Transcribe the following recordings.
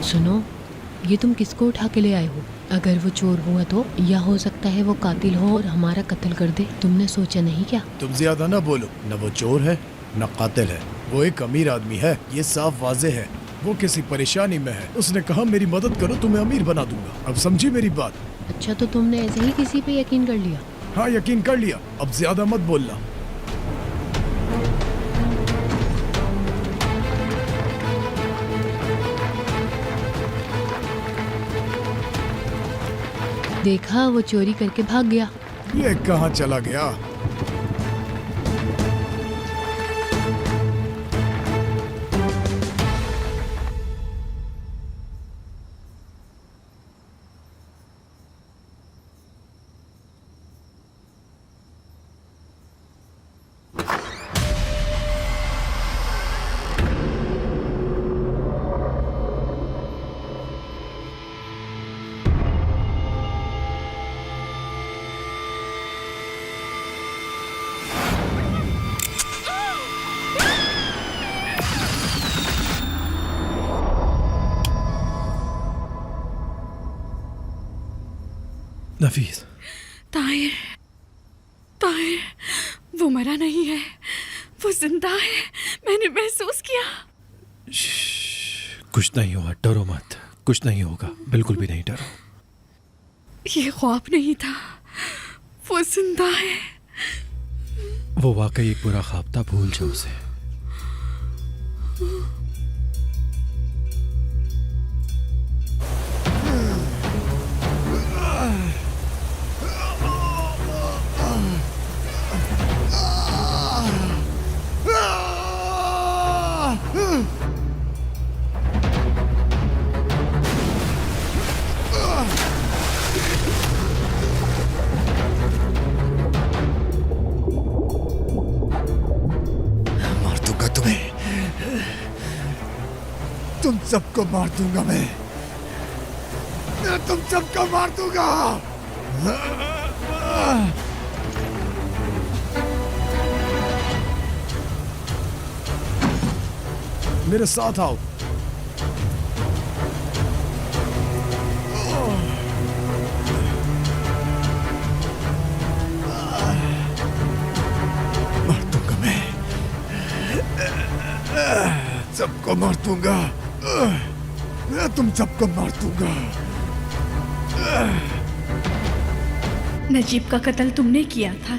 सुनो, ये तुम किसको उठा के ले आए हो? अगर वो चोर हुआ तो, या हो सकता है वो कातिल हो और हमारा कत्ल कर दे। तुमने सोचा नहीं क्या? तुम ज्यादा ना बोलो। न वो चोर है न कातिल है, वो एक अमीर आदमी है, ये साफ वाजे है। वो किसी परेशानी में है, उसने कहा मेरी मदद करो तुम्हें अमीर बना दूंगा। अब समझी मेरी बात? अच्छा, तो तुमने ऐसे ही किसी पे यकीन कर लिया? हाँ, यकीन कर लिया। अब ज्यादा मत बोलना। देखा, वो चोरी करके भाग गया। ये कहाँ चला गया? नफीस। ताहिर, ताहिर, वो मरा नहीं है, वो जिंदा है। मैंने महसूस किया। कुछ नहीं हुआ, डरो मत, कुछ नहीं होगा, बिल्कुल भी नहीं डरो। ये ख्वाब नहीं था, वो जिंदा है। वो वाकई एक बुरा ख्वाब था, भूल जाओ उसे। मार दूंगा तुम्हें, तुम सबको मार दूंगा मैं तुम सबको मार दूंगा। मेरे साथ आओ। मार दूंगा मैं, सबको मार दूंगा। मैं तुम सबको मार दूंगा। नजीब का कत्ल तुमने किया था।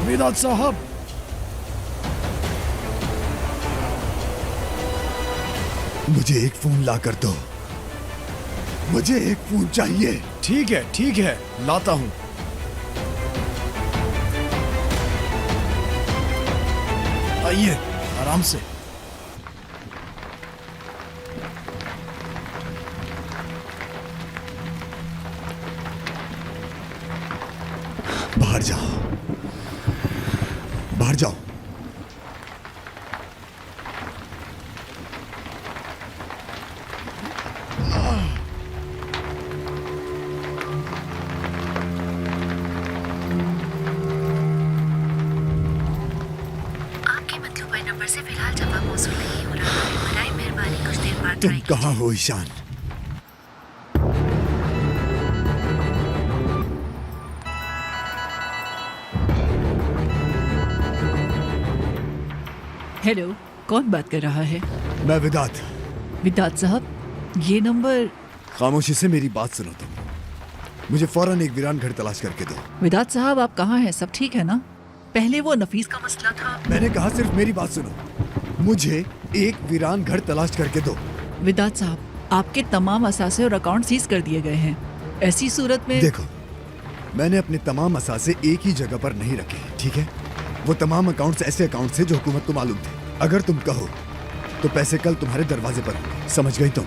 विदात साहब, मुझे एक फोन ला कर दो, मुझे एक फोन चाहिए। ठीक है, लाता हूं। आइए, आराम से। बाहर जाओ, बाहर जाओ। आपके मतलूबा नंबर से फिलहाल जवाब मौसूल नहीं हो रहा है। बराए मेहरबानी कुछ देर बाद तुम ट्राई कहाँ हो ईशान? हेलो, कौन बात कर रहा है? मैं विदात। विदात साहब, ये नंबर। खामोशी से मेरी बात सुनो तुम। मुझे फौरन एक वीरान घर तलाश करके दो। विदात साहब, आप कहाँ हैं? सब ठीक है ना? पहले वो नफीस का मसला था। मैंने कहा सिर्फ मेरी बात सुनो। मुझे एक वीरान घर तलाश करके दो। विदात साहब, आपके तमाम असासे और अकाउंट सीज कर दिए गए हैं। ऐसी सूरत में देखो, मैंने अपने तमाम असासे एक ही जगह पर नहीं रखे, ठीक है? वो तमाम अकाउंट्स ऐसे अकाउंट्स थे जो हुकूमत को मालूम थे। अगर तुम कहो तो पैसे कल तुम्हारे दरवाजे पर होंगे। समझ गई तुम?